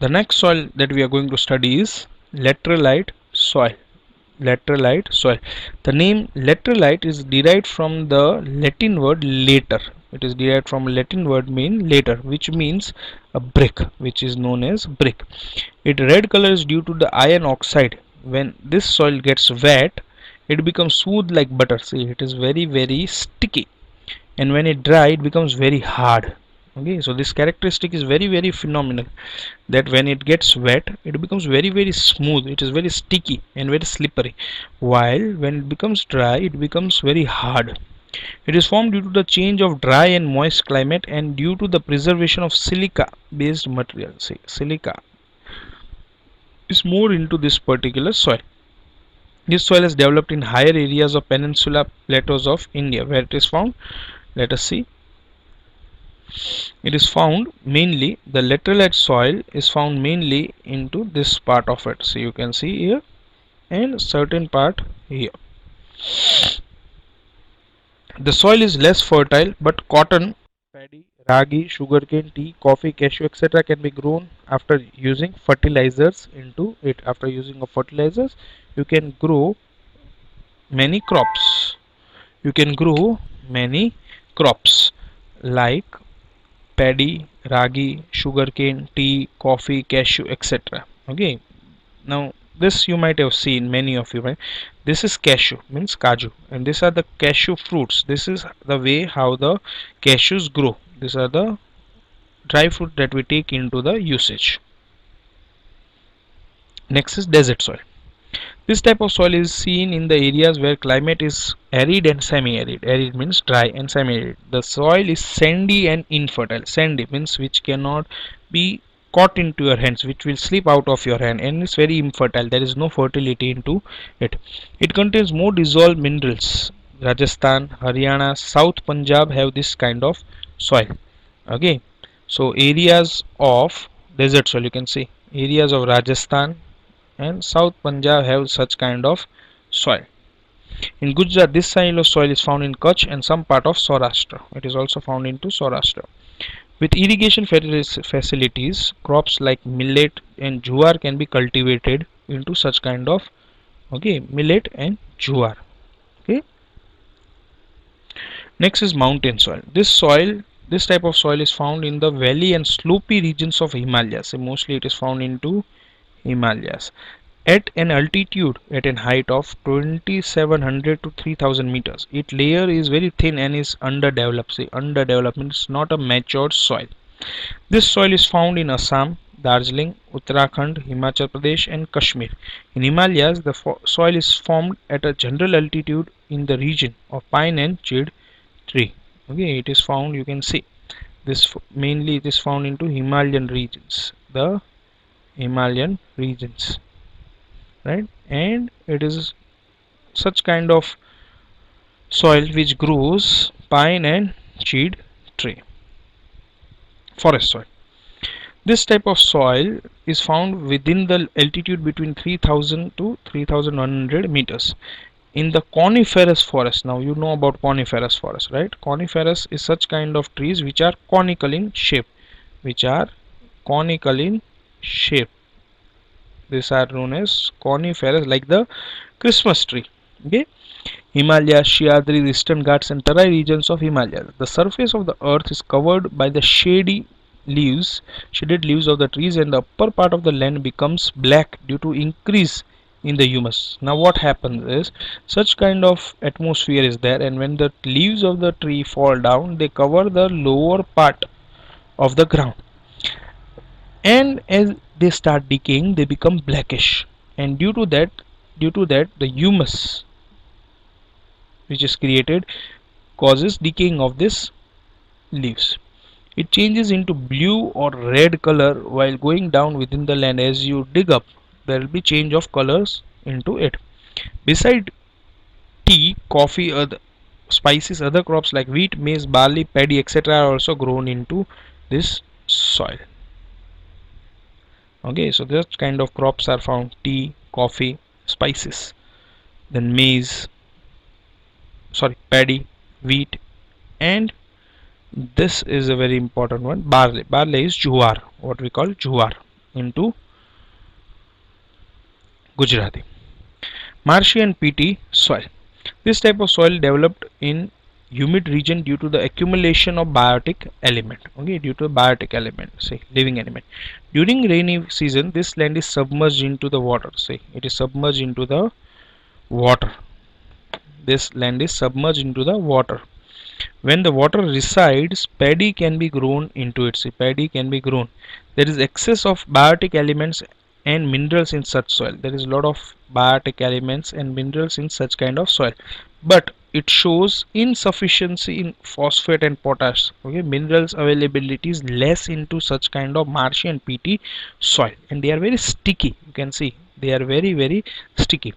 The next soil that we are going to study is laterite soil. Laterite soil. The name laterite is derived from the Latin word later. It is derived from Latin word mean later, which means a brick, which is known as brick. Its red color is due to the iron oxide. When this soil gets wet, it becomes smooth like butter. See, it is very sticky, and when it dry, it becomes very hard. Okay, so this characteristic is very phenomenal, that when it gets wet, it becomes very smooth. It is very sticky and very slippery, while when it becomes dry, it becomes very hard. It is formed due to the change of dry and moist climate and due to the preservation of silica based material. See, silica is more into this particular soil. This soil is developed in higher areas of peninsula plateaus of India. Where it is found, let us see. It is found mainly, the laterite soil is found mainly into this part of it. So you can see here and certain part here. The soil is less fertile, but cotton, paddy, ragi, sugarcane, tea, coffee, cashew, etc. can be grown after using fertilizers into it. After using of fertilizers, you can grow many crops. You can grow many crops like paddy, ragi, sugarcane, tea, coffee, cashew, etc. Okay. Now this you might have seen, many of you, right? This is cashew, means kaju, and these are the cashew fruits. This is the way how the cashews grow. These are the dry fruit that we take into the usage. Next is desert soil. This type of soil is seen in the areas where climate is arid and semi-arid. Arid means dry and semi-arid. The soil is sandy and infertile. Sandy means which cannot be caught into your hands, which will slip out of your hand, and it's very infertile. There is no fertility into it. It contains more dissolved minerals. Rajasthan, Haryana, South Punjab have this kind of soil. Okay, so areas of desert soil, you can see areas of Rajasthan and South Punjab have such kind of soil. In Gujarat, this style of soil is found in Kutch and some part of Saurashtra. It is also found into Saurashtra. With irrigation facilities, crops like millet and jowar can be cultivated into such kind of, okay, millet and jowar. Okay. Next is mountain soil. This type of soil is found in the valley and slopey regions of Himalayas. So mostly it is found into Himalayas. At an altitude, at an height of 2700 to 3000 meters, its layer is very thin and is underdeveloped. See, underdeveloped means not a matured soil. This soil is found in Assam, Darjeeling, Uttarakhand, Himachal Pradesh and Kashmir. In Himalayas, the soil is formed at a general altitude in the region of pine and chid tree. Okay, it is found, you can see this, mainly it is found into Himalayan regions, the Himalayan regions, right? And it is such kind of soil which grows pine and chid tree. Forest soil. This type of soil is found within the altitude between 3000 to 3100 meters in the coniferous forest. Now you know about coniferous forest, right? Coniferous is such kind of trees which are conical in shape, which are conical in shape. These are known as coniferous, like the Christmas tree. Okay. Himalaya, Shyadri, the Eastern Ghats and Tarai regions of Himalaya. The surface of the earth is covered by the shaded leaves of the trees, and the upper part of the land becomes black due to increase in the humus. Now what happens is, such kind of atmosphere is there, and when the leaves of the tree fall down, they cover the lower part of the ground, and as they start decaying, they become blackish, and due to that the humus which is created causes decaying of this leaves. It changes into blue or red color while going down within the land. As you dig up, there will be change of colors into it. Beside tea, coffee, other spices, other crops like wheat, maize, barley, paddy, etc. are also grown into this soil. Okay, so this kind of crops are found: tea, coffee, spices, then maize, sorry, paddy, wheat, and this is a very important one, barley. Barley is jowar, what we call jowar. into Gujarati. Marshy and peaty soil. This type of soil developed in humid region due to the accumulation of biotic element. Okay, due to biotic element, say living element. During rainy season, this land is submerged into the water. Say it is submerged into the water. This land is submerged into the water. When the water resides, paddy can be grown into it. See, paddy can be grown. There is excess of biotic elements and minerals in such soil. There is a lot of biotic elements and minerals in such kind of soil, but it shows insufficiency in phosphate and potash. Okay, minerals availability is less into such kind of marshy and peaty soil, and they are very sticky. You can see they are very sticky.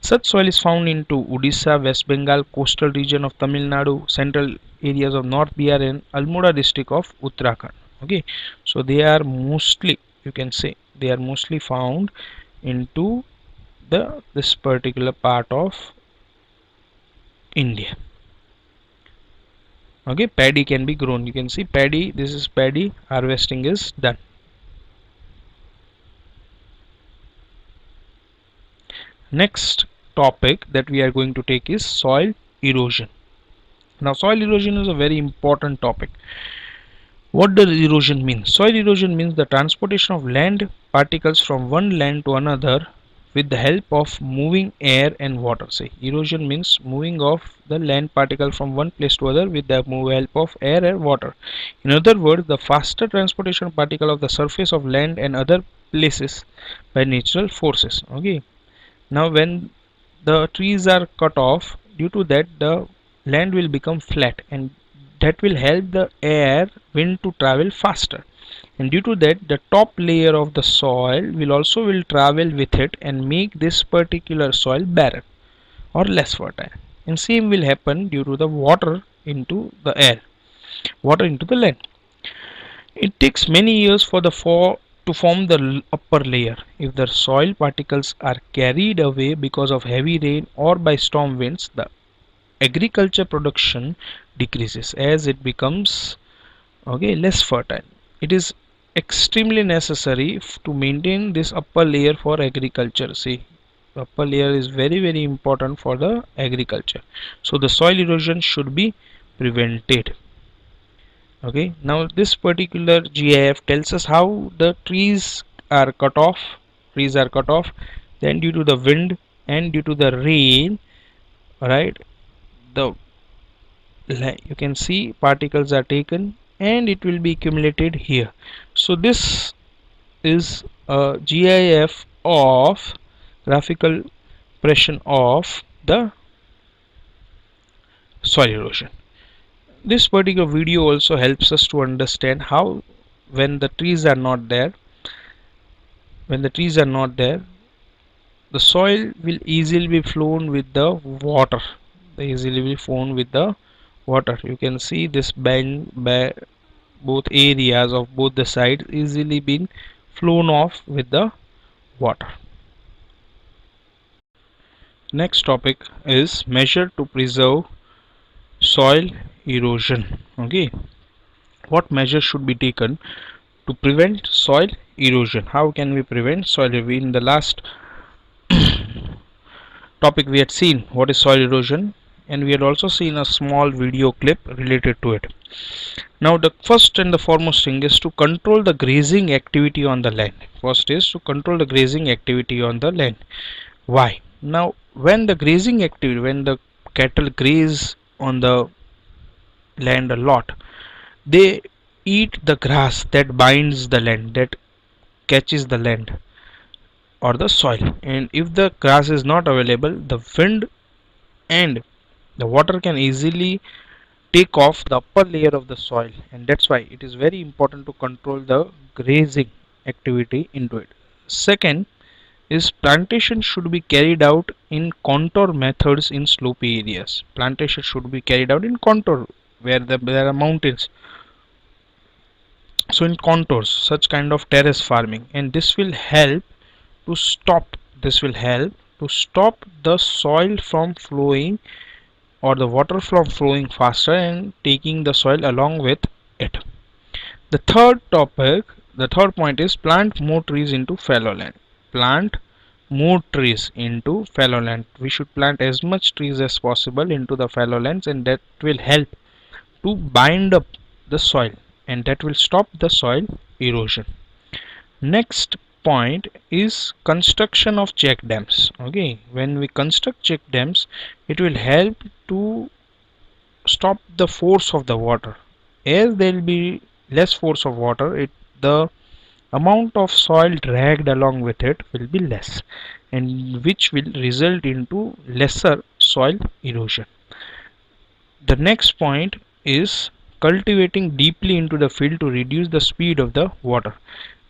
Such soil is found into Odisha, West Bengal, coastal region of Tamil Nadu, central areas of North Bihar and Almora district of Uttarakhand. Okay, so they are mostly, you can say, they are mostly found into this particular part of India. Okay, paddy can be grown. You can see paddy. This is paddy. Harvesting is done. Next topic that we are going to take is soil erosion. Now, soil erosion is a very important topic. What does erosion mean? Soil erosion means the transportation of land particles from one land to another with the help of moving air and water. Say erosion means moving of the land particle from one place to other with the help of air and water. In other words, the faster transportation of particle of the surface of land and other places by natural forces. Okay. Now when the trees are cut off, due to that the land will become flat, and that will help the air wind to travel faster, and due to that the top layer of the soil will travel with it and make this particular soil barren or less fertile, and same will happen due to the water into the air, water into the land. It takes many years for the to form the upper layer. If the soil particles are carried away because of heavy rain or by storm winds, the agriculture production decreases as it becomes less fertile. It is extremely necessary to maintain this upper layer for agriculture. See, the upper layer is very important for the agriculture, so the soil erosion should be prevented. Okay, now this particular GIF tells us how the trees are cut off. Then due to the wind and due to the rain, right, the you can see particles are taken and it will be accumulated here. So this is a GIF of graphical impression of the soil erosion. This particular video also helps us to understand how when the trees are not there, the soil will easily be flown with the water. You can see this bend by both areas of both the sides easily been flown off with the water. Next topic is measure to preserve soil erosion. Okay, what measures should be taken to prevent soil erosion? How can we prevent soil erosion? In the last topic we had seen what is soil erosion, and we had also seen a small video clip related to it. Now the first and the foremost thing is to control the grazing activity on the land. First is to control the grazing activity on the land. Why? Now when the cattle graze on the land a lot, they eat the grass that binds the land, that catches the land or the soil, and if the grass is not available, the wind and the water can easily take off the upper layer of the soil, and that's why it is very important to control the grazing activity into it. Second is plantation should be carried out in contour methods in slopey areas. Plantation should be carried out in contour where there are mountains, so in contours, such kind of terrace farming, and this will help to stop the soil from flowing or the water from flowing faster and taking the soil along with it. The The third point is plant more trees into fallow land. Plant more trees into fallow land. We should plant as much trees as possible into the fallow lands, and that will help to bind up the soil, and that will stop the soil erosion. Next point is construction of check dams. Okay, when we construct check dams, it will help to stop the force of the water. As there will be less force of water, the amount of soil dragged along with it will be less, and which will result into lesser soil erosion. The next point is cultivating deeply into the field to reduce the speed of the water.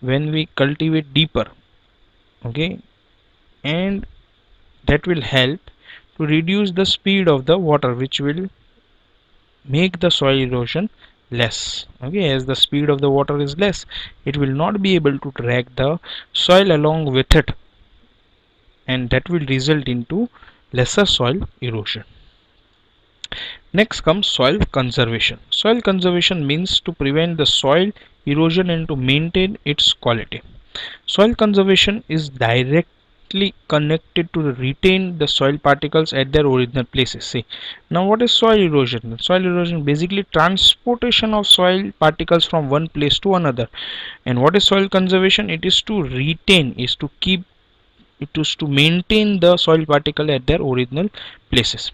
When we cultivate deeper, okay, and that will help to reduce the speed of the water, which will make the soil erosion less. Okay, as the speed of the water is less, it will not be able to drag the soil along with it, and that will result into lesser soil erosion. Next comes soil conservation. Soil conservation means to prevent the soil erosion and to maintain its quality. Soil conservation is directly connected to retain the soil particles at their original places. See, now what is soil erosion? Soil erosion basically transportation of soil particles from one place to another. And what is soil conservation? It is to retain, is to keep, it is to maintain the soil particle at their original places.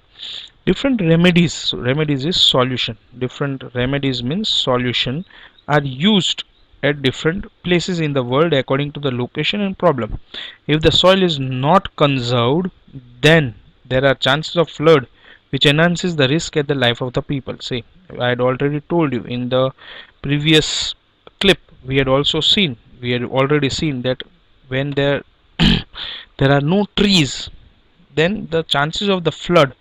Different remedies, so remedies is solution, different remedies means solution, are used at different places in the world according to the location and problem. If the soil is not conserved, then there are chances of flood, which enhances the risk at the life of the people. See, I had already told you in the previous clip, we had already seen that when there are no trees, then the chances of the flood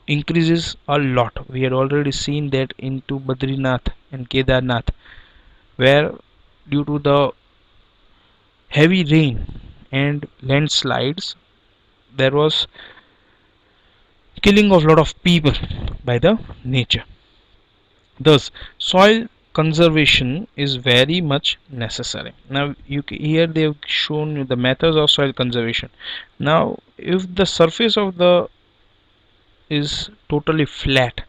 increases a lot. We had already seen that into Badrinath and Kedarnath, where due to the heavy rain and landslides, there was killing of a lot of people by the nature. Thus, soil conservation is very much necessary. Now, here they have shown you the methods of soil conservation. Now, if the surface of the is totally flat,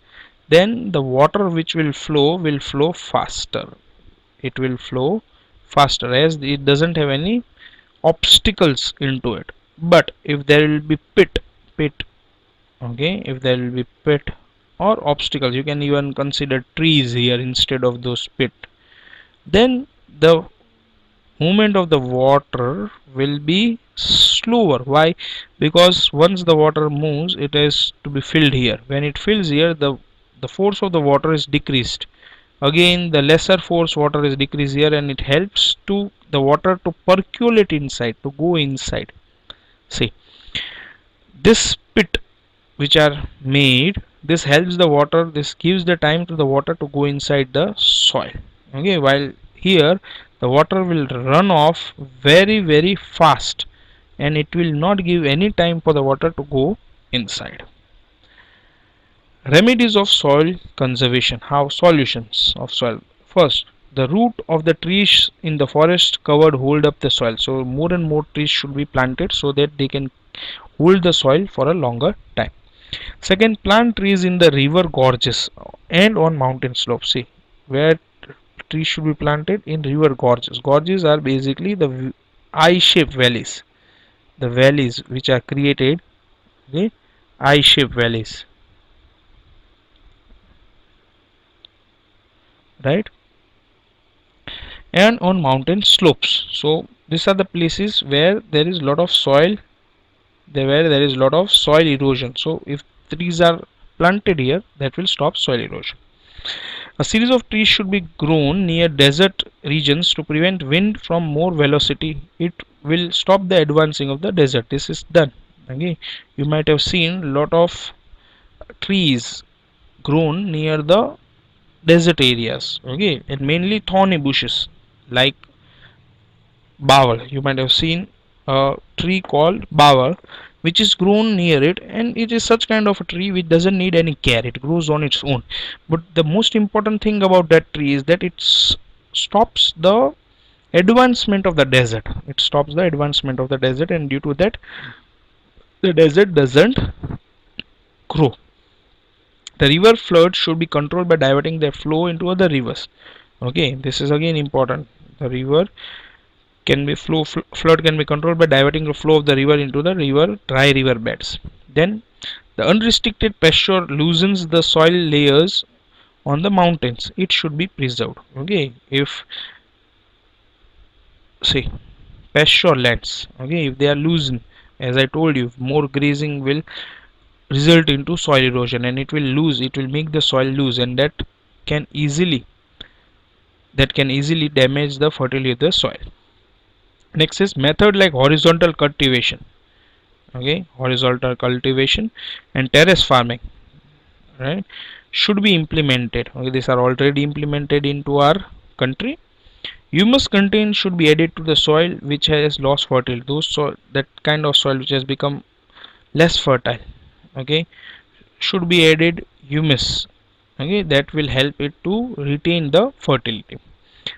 then the water which will flow faster. It will flow faster as it doesn't have any obstacles into it. But if there will be pit, okay, if there will be pit or obstacles, you can even consider trees here instead of those pit, then the movement of the water will be slower. Why? Because once the water moves, it has to be filled here. When it fills here, the force of the water is decreased. Again, the lesser force water is decreased here, and it helps to the water to percolate inside, to go inside. See, this pit which are made, this helps the water, this gives the time to the water to go inside the soil. Okay, while here the water will run off very fast, and it will not give any time for the water to go inside. Remedies of soil conservation. How? Solutions of soil. First, the root of the trees in the forest covered hold up the soil. So more and more trees should be planted so that they can hold the soil for a longer time. Second, plant trees in the river gorges and on mountain slopes. See, where trees should be planted? In river gorges. Gorges are basically the eye-shaped valleys. The valleys which are created, okay, eye-shaped valleys, right? And on mountain slopes. So these are the places where there is lot of soil, where there is lot of soil erosion. So if trees are planted here, that will stop soil erosion. A series of trees should be grown near desert regions to prevent wind from more velocity. It will stop the advancing of the desert. This is done. Okay, you might have seen lot of trees grown near the desert areas. Okay, and mainly thorny bushes like bawal. You might have seen a tree called bawal which is grown near it, and it is such kind of a tree which doesn't need any care, it grows on its own. But the most important thing about that tree is that it stops the Advancement of the desert, it stops the advancement of the desert, and due to that the desert doesn't grow. The river flood should be controlled by diverting their flow into other rivers. Okay, this is again important. The river can be flood can be controlled by diverting the flow of the river into the dry river beds. Then the unrestricted pasture loosens the soil layers on the mountains. It should be preserved. Okay, if see pasture lands, okay, if they are loosened, as I told you, more grazing will result into soil erosion, and it will make the soil loose, and can easily damage the fertility of the soil. Next is method like horizontal cultivation. Okay, horizontal cultivation and terrace farming, right, should be implemented. Okay, these are already implemented into our country. Humus content should be added to the soil which has lost fertility. That kind of soil which has become less fertile, okay, should be added humus. Okay, that will help it to retain the fertility.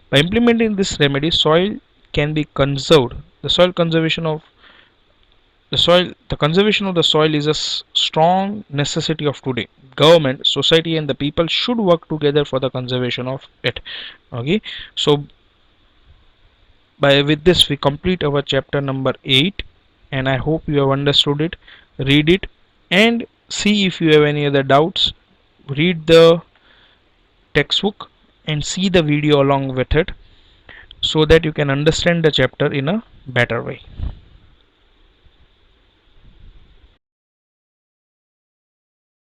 By implementing this remedy, soil can be conserved. The conservation of the soil is a strong necessity of today. Government, society, and the people should work together for the conservation of it. Okay, so with this we complete our chapter number 8, and I hope you have understood it. Read it and see if you have any other doubts. Read the textbook and see the video along with it, so that you can understand the chapter in a better way.